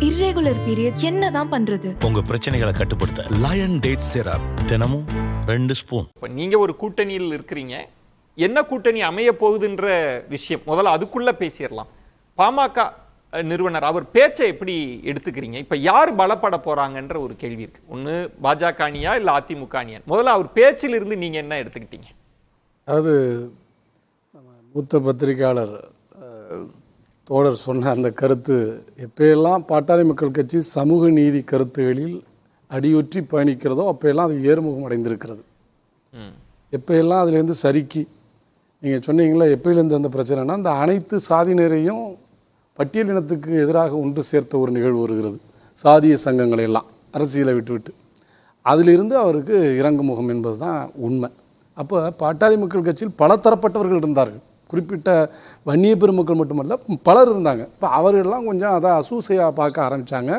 Irregular period என்னதான் பண்றது? உங்க பிரச்சனைகளை கட்டுப்படுத்த லயன் டேட் சிரப் தினமும் 2 ஸ்பூன். நீங்க ஒரு கூட்டணியில் இருக்கிறீங்க, என்ன கூட்டணி அமைய போகுதுன்ற விஷயம் முதல்ல அதுக்குள்ள பேசிடலாம். பாமக நிறுவனர் அவர் பேச்சை எப்படி எடுத்துக்கிறீங்க? இப்ப யார் பலப்பட போறாங்கன்ற ஒரு கேள்வி இருக்கு. ஒண்ணு பாஜக அணியா இல்ல அதிமுக அணியா? முதல்ல அவர் பேச்சில் இருந்து நீங்க என்ன எடுத்துக்கிட்டீங்க? அது மூத்த பத்திரிகையாளர் தோழர் சொன்ன அந்த கருத்து, எப்பயெல்லாம் பாட்டாளி மக்கள் கட்சி சமூக நீதி கருத்துகளில் அடியொற்றி பயணிக்கிறதோ அப்போயெல்லாம் அது ஏறுமுகம் அடைந்திருக்கிறது. எப்பயெல்லாம் அதுலேருந்து சறுக்கி, நீங்கள் சொன்னீங்களா எப்பயிலேருந்து அந்த பிரச்சனைனா, அந்த அனைத்து சாதியினரையும் பட்டியலினத்துக்கு எதிராக ஒன்று சேர்த்த ஒரு நிகழ்வு வருகிறது. சாதிய சங்கங்களை எல்லாம் அரசியலை விட்டுவிட்டு அதிலிருந்து அவருக்கு இறங்குமுகம் என்பது தான் உண்மை. அப்போ பாட்டாளி மக்கள் கட்சியில் பல தரப்பட்டவர்கள் இருந்தார்கள். குறிப்பிட்ட வன்னிய பெருமக்கள் மட்டுமல்ல, பலர் இருந்தாங்க. இப்போ அவர்களெல்லாம் கொஞ்சம் அதை அசூசையாக பார்க்க ஆரம்பித்தாங்க.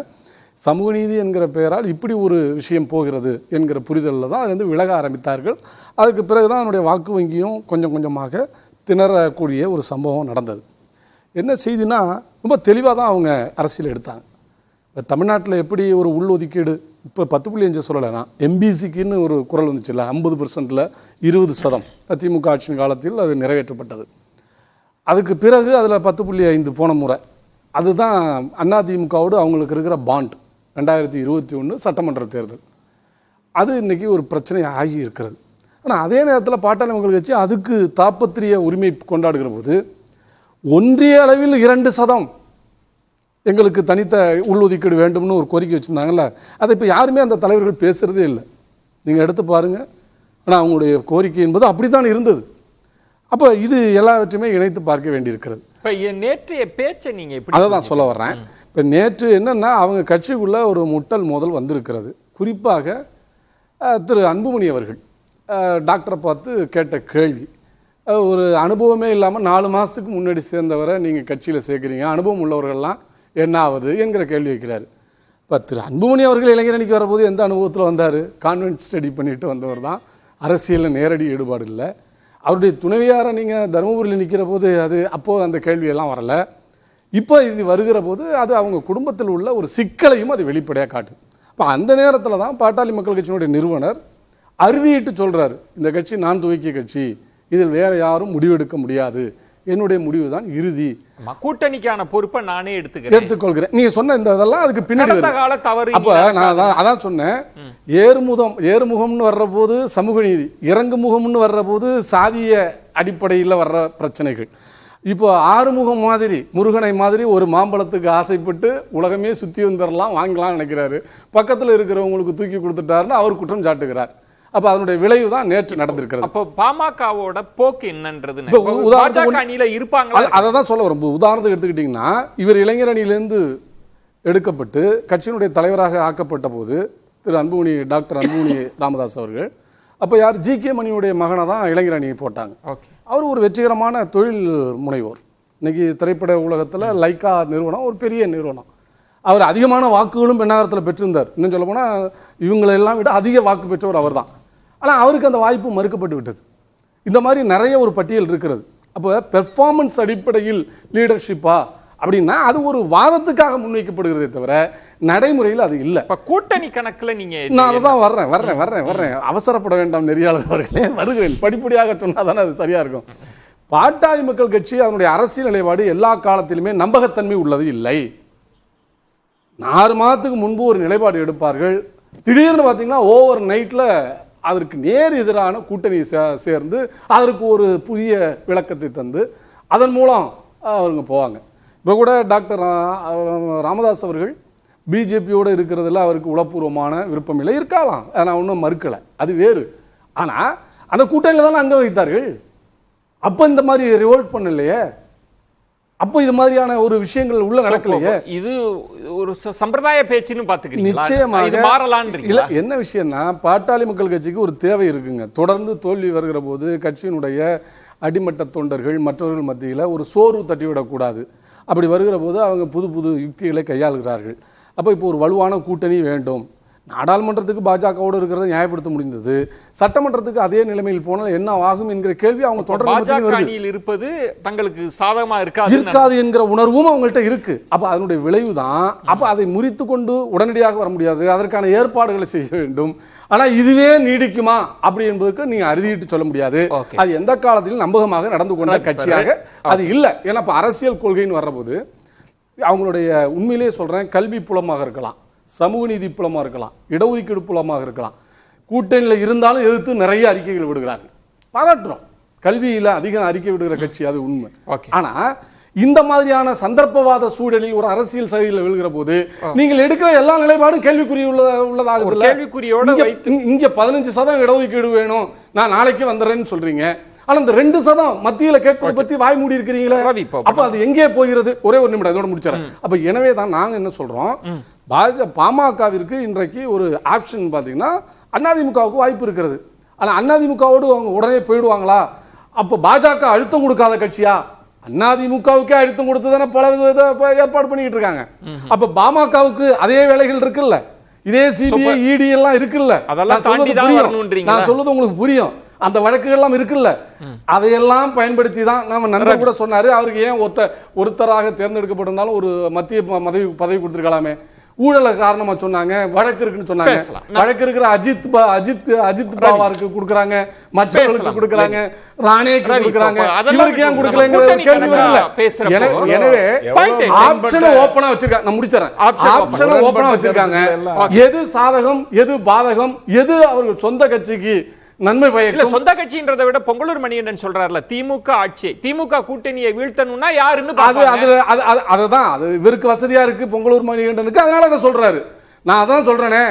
சமூக நீதி என்கிற பெயரால் இப்படி ஒரு விஷயம் போகிறது என்கிற புரிதலில் தான் அதுலேருந்து விலக ஆரம்பித்தார்கள். அதுக்கு பிறகு தான் அதனுடைய வாக்கு வங்கியும் கொஞ்சம் கொஞ்சமாக திணறக்கூடிய ஒரு சம்பவம் நடந்தது. என்ன செய்தினா, ரொம்ப தெளிவாக தான் அவங்க அரசியல் எடுத்தாங்க. இப்போ தமிழ்நாட்டில் எப்படி ஒரு உள்ஒதுக்கீடு இப்போ 10.5 சொல்லலைனா, எம்பிசிக்குன்னு ஒரு குரல் வந்துச்சுல்ல, 50%ல் 20% திமுக ஆட்சியின் காலத்தில் அது நிறைவேற்றப்பட்டது. அதுக்கு பிறகு அதில் 10.5 போன முறை, அதுதான் அதிமுகவோடு அவங்களுக்கு இருக்கிற பாண்ட். 2021 சட்டமன்ற தேர்தல் அது இன்றைக்கி ஒரு பிரச்சனை ஆகி இருக்கிறது. ஆனால் அதே நேரத்தில் பாட்டாளி மக்கள் கட்சி அதுக்கு தாப்பத்திரிய உரிமை கொண்டாடுகிற போது ஒன்றிய அளவில் 2% எங்களுக்கு தனித்த உள்ஒதுக்கீடு வேண்டும்னு ஒரு கோரிக்கை வச்சுருந்தாங்கல்ல, அதை இப்போ யாருமே அந்த தலைவர்கள் பேசுகிறதே இல்லை. நீங்கள் எடுத்து பாருங்கள். ஆனால் அவங்களுடைய கோரிக்கை என்பது அப்படி தான் இருந்தது. அப்போ இது எல்லாவற்றையுமே இணைத்து பார்க்க வேண்டியிருக்கிறது. இப்போ நேற்றைய பேச்சை நீங்கள் எப்படி? அதை தான் சொல்ல வர்றேன். இப்போ நேற்று என்னென்னா, அவங்க கட்சிக்குள்ளே ஒரு முட்டல் மோதல் வந்திருக்கிறது. குறிப்பாக திரு அன்புமணி அவர்கள் டாக்டரை பார்த்து கேட்ட கேள்வி, ஒரு அனுபவமே இல்லாமல் 4 மாதத்துக்கு முன்னாடி சேர்ந்தவரை நீங்கள் கட்சியில் சேர்க்குறீங்க, அனுபவம் உள்ளவர்கள்லாம் என்ன ஆகுது என்கிற கேள்வி வைக்கிறார். இப்போ திரு அன்புமணி அவர்கள் இளைஞரணிக்கு வரும்போது எந்த அனுபவத்தில் வந்தார்? கான்வென்ட் ஸ்டடி பண்ணிட்டு வந்தவர் தான், அரசியலில் நேரடி ஈடுபாடு இல்லை. அவருடைய துணைவியாரை நீங்கள் தருமபுரியில் நிற்கிற போது அது அப்போது அந்த கேள்வியெல்லாம் வரலை. இப்போ இது வருகிற போது அது அவங்க குடும்பத்தில் உள்ள ஒரு சிக்கலையும் அது வெளிப்படையாக காட்டுது. இப்போ அந்த நேரத்தில் தான் பாட்டாளி மக்கள் கட்சியினுடைய நிறுவனர் அறுதியிட்டு சொல்கிறார், இந்த கட்சி நான் துவக்கிய கட்சி, இதில் வேறு யாரும் முடிவெடுக்க முடியாது, என்னுடைய முடிவு தான் இறுதி, கூட்டணிக்கான பொறுப்பை நானே எடுத்துக்கொள்கிறேன். நீங்க சொன்ன இந்த இதெல்லாம் அதுக்கு பின்னாடி. அப்ப நான் அதான் சொன்னேன், ஏறுமுகம்னு வர்ற போது சமூக நீதி, இறங்குமுகம்னு வர்ற போது சாதிய அடிப்படையில் வர்ற பிரச்சனைகள். இப்போ ஆறுமுகம் மாதிரி, முருகனை மாதிரி ஒரு மாம்பழத்துக்கு ஆசைப்பட்டு உலகமே சுற்றி வந்துடலாம் வாங்கலாம்னு நினைக்கிறாரு, பக்கத்தில் இருக்கிறவங்களுக்கு தூக்கி கொடுத்துட்டாருன்னு அவர் குற்றம் சாட்டுகிறார். அப்ப அதனுடைய விளைவு தான் நேற்று நடந்திருக்கிறது. அப்போ பாமகவோட போக்கு என்னன்றது இருப்பாங்க, அதை தான் சொல்ல வரும். உதாரணத்துக்கு எடுத்துக்கிட்டீங்கன்னா, இவர் இளைஞர் அணியிலிருந்து எடுக்கப்பட்டு கட்சியினுடைய தலைவராக ஆக்கப்பட்ட போது திரு அன்புமணி, டாக்டர் அன்புமணி ராமதாஸ் அவர்கள், அப்போ யார் ஜி.கே. மணியுடைய மகனை தான் இளைஞர் அணியை போட்டாங்க. அவர் ஒரு வெற்றிகரமான தொழில் முனைவோர். இன்னைக்கு திரைப்பட உலகத்தில் லைக்கா நிறுவனம் ஒரு பெரிய நிறுவனம். அவர் அதிகமான வாக்குகளும் பெண்ணாகரத்தில் பெற்றிருந்தார். இன்னும் சொல்ல போனால் இவங்களெல்லாம் விட அதிக வாக்கு பெற்றவர் அவர் தான். ஆனால் அவருக்கு அந்த வாய்ப்பு மறுக்கப்பட்டு விட்டது. இந்த மாதிரி நிறைய ஒரு பட்டியல் இருக்கிறது. அப்போ பெர்ஃபார்மன்ஸ் அடிப்படையில் லீடர்ஷிப்பா அப்படின்னா அது ஒரு வாதத்துக்காக முன்வைக்கப்படுகிறதே தவிர நடைமுறையில் அது இல்லை. இப்போ கூட்டணி கணக்கில் நான் அதை தான் வர்றேன். அவசரப்பட வேண்டாம் நெறியாளர் அவர்களே, வருகிறேன். படிப்படியாக சொன்னால் தானே அது சரியாக இருக்கும். பாட்டாளி மக்கள் கட்சி அதனுடைய அரசியல் நிலைப்பாடு எல்லா காலத்திலுமே நம்பகத்தன்மை உள்ளது இல்லை. 6 மாதத்துக்கு முன்பு ஒரு நிலைப்பாடு எடுப்பார்கள், திடீர்னு பார்த்தீங்கன்னா ஓவர் நைட்டில் அதற்கு நேர் எதிரான கூட்டணி சேர்ந்து அதற்கு ஒரு புதிய விளக்கத்தை தந்து அதன் மூலம் அவங்க போவாங்க. இப்போ கூட டாக்டர் ராமதாஸ் அவர்கள் பிஜேபியோடு இருக்கிறதுல அவருக்கு உளப்பூர்வமான விருப்பம் இல்லை, இருக்கலாம், நான் ஒன்றும் மறுக்கலை, அது வேறு. ஆனால் அந்த கூட்டணியில் தானே அங்கே வைத்தார்கள். அப்போ இந்த மாதிரி ரிவோல்ட் பண்ணலையே, அப்போ இது மாதிரியான ஒரு விஷயங்கள் உள்ள நடக்கலையே. இது ஒரு சம்பிரதாய பேச்சுன்னு பார்த்துக்கிறீங்க. நிச்சயமாக மாறலான்னு இல்லை. என்ன விஷயம்னா, பாட்டாளி மக்கள் கட்சிக்கு ஒரு தேவை இருக்குங்க. தொடர்ந்து தோல்வி வருகிற போது கட்சியினுடைய அடிமட்ட தொண்டர்கள் மற்றவர்கள் மத்தியில் ஒரு சோர்வு தட்டிவிடக்கூடாது. அப்படி வருகிற போது அவங்க புது புது யுக்திகளை கையாளுகிறார்கள். அப்போ இப்போ ஒரு வலுவான கூட்டணி வேண்டும், நாடாளுமன்றத்துக்கு பாஜகவோடு இருக்கிறத நியாயப்படுத்த முடிந்தது, சட்டமன்றத்துக்கு அதே நிலைமையில் போனால் என்ன ஆகும் என்கிற கேள்வி அவங்க தொடர்ந்து இருப்பது தங்களுக்கு சாதகமா இருக்காது என்கிற உணர்வும் அவங்கள்ட்ட இருக்கு. அப்ப அதனுடைய விளைவு தான். அப்ப அதை முறித்து கொண்டு உடனடியாக வர முடியாது, அதற்கான ஏற்பாடுகளை செய்ய வேண்டும். ஆனா இதுவே நீடிக்குமா அப்படி என்பதற்கு நீங்க அறுதிட்டு சொல்ல முடியாது. அது எந்த காலத்திலும் நம்பகமாக நடந்து கொண்ட கட்சியாக அது இல்லை. ஏன்னா இப்ப அரசியல் கொள்கைன்னு வர்றபோது அவங்களுடைய உண்மையிலேயே சொல்றேன், கல்வி புலமாக இருக்கலாம், சமூக நீதி புலமாக இருக்கலாம், இடஒதுக்கீடு புலமாக இருக்கலாம், கூட்டணியில் இருந்தாலும் எதிர்த்து நிறைய அறிக்கைகள் விடுகிறார்கள், பாராட்டுறோம். கல்வியில் அதிகம் அறிக்கை விடுகிற கட்சி அது உண்மை. ஆனா இந்த மாதிரியான சந்தர்ப்பவாத சூழலில் ஒரு அரசியல் சகையில் விழுகிற போது நீங்கள் எடுக்கிற எல்லா நிலைப்பாடும் கேள்விக்குறி உள்ளதாக இங்க 15% இடஒதுக்கீடு வேணும், நான் நாளைக்கு வந்துடுறேன்னு சொல்றீங்க. ஆனா இந்த 2% மத்தியில கேட்பதை பத்தி வாய் மூடி இருக்கிறீங்களே, அப்ப அது எங்கே போகிறது? ஒரே ஒரு நிமிடம் இதோட முடிச்சிடறேன். அப்ப எனவே தான் நாங்க என்ன சொல்றோம், பாமகவிற்கு இன்றைக்கு ஒரு ஆப்ஷன் பாத்தீங்கன்னா அதிமுகவுக்கு வாய்ப்பு இருக்கிறது. ஆனா அதிமுகவோடு அவங்க உடனே போயிடுவாங்களா? அப்ப பாஜக அழுத்தம் கொடுக்காத கட்சியா? அதிமுகவுக்கே அழுத்தம் கொடுத்ததானே பல ஏற்பாடு பண்ணிட்டு இருக்காங்க. அப்ப பாமகவுக்கு அதே வேலைகள் இருக்குல்ல, இதே சிபிஐ இடி எல்லாம் இருக்குல்ல, நான் சொல்றது உங்களுக்கு புரியும். அந்த வழக்குகள் எல்லாம் இருக்குல்ல, அதையெல்லாம் பயன்படுத்தி தான் நம்ம நண்பர் கூட சொன்னாரு, அவருக்கு ஏன் ஒருத்தராக தேர்ந்தெடுக்கப்பட்டிருந்தாலும் ஒரு மத்திய பதவி கொடுத்திருக்கலாமே. ஊழல காரணமா சொன்னாங்க, வழக்கு இருக்குன்னு சொன்னாங்க. வழக்கு இருக்கிற அஜித் பவாருக்கு கொடுக்கறாங்க, மற்றவர்களுக்கு கொடுக்கறாங்க, ராணேக்கு கொடுக்கறாங்க, இவருக்கு ஏன் கொடுக்கலங்கிற கேள்வி வரல. எனவே ஆப்ஷனை ஓபனா வச்சிருக்காங்க. நான் முடிச்சறேன். ஆப்ஷனை ஓபனா வச்சிருக்காங்க. எது சாதகம், எது பாதகம், எது அவர்கள் சொந்த கட்சிக்கு நன்மை பயக்கும். சொந்த கட்சின்றதை விட பொங்கலூர் மணிகண்டன் சொல்றாருல, திமுக ஆட்சி, திமுக கூட்டணியை வீழ்த்தணும்னா யாருன்னு அதுதான் அது இவருக்கு வசதியா இருக்கு பொங்கலூர் மணிகண்டனுக்கு, அதனால அதை சொல்றாரு. நான் அதான் சொல்றேனே,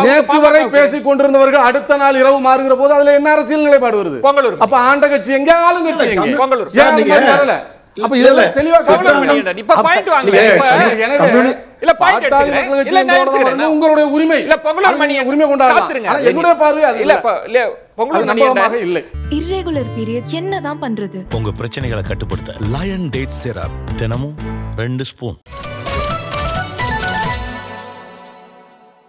நேற்று வரை பேசிக் கொண்டிருந்தவர்கள் அடுத்த நாள் இரவு மாறுகிற போது அதுல என்ன அரசியல் நிலைப்பாடு வருது? பொங்கலூர் அப்ப ஆண்ட கட்சி எங்க, ஆளுங்கட்சி எங்க? பொங்கலூர் வரல. அப்ப இதெல்லாம் தெளிவா இப்ப பாயிண்ட் வாங்கல. உங்களுடைய உரிமை இல்ல, பொங்கலூர் மணியை உரிமை கொண்டாடலாம். என்னுடைய பார்வை அது இல்ல, பொங்கலூர் நம்பகமாக இல்லை. இர்ரெகுலர் பீரியட் என்னதான் பண்றது? உங்க பிரச்சனைகளை கட்டுப்படுத்த லயன் டேட் சிரப் தினமும் 2 ஸ்பூன்.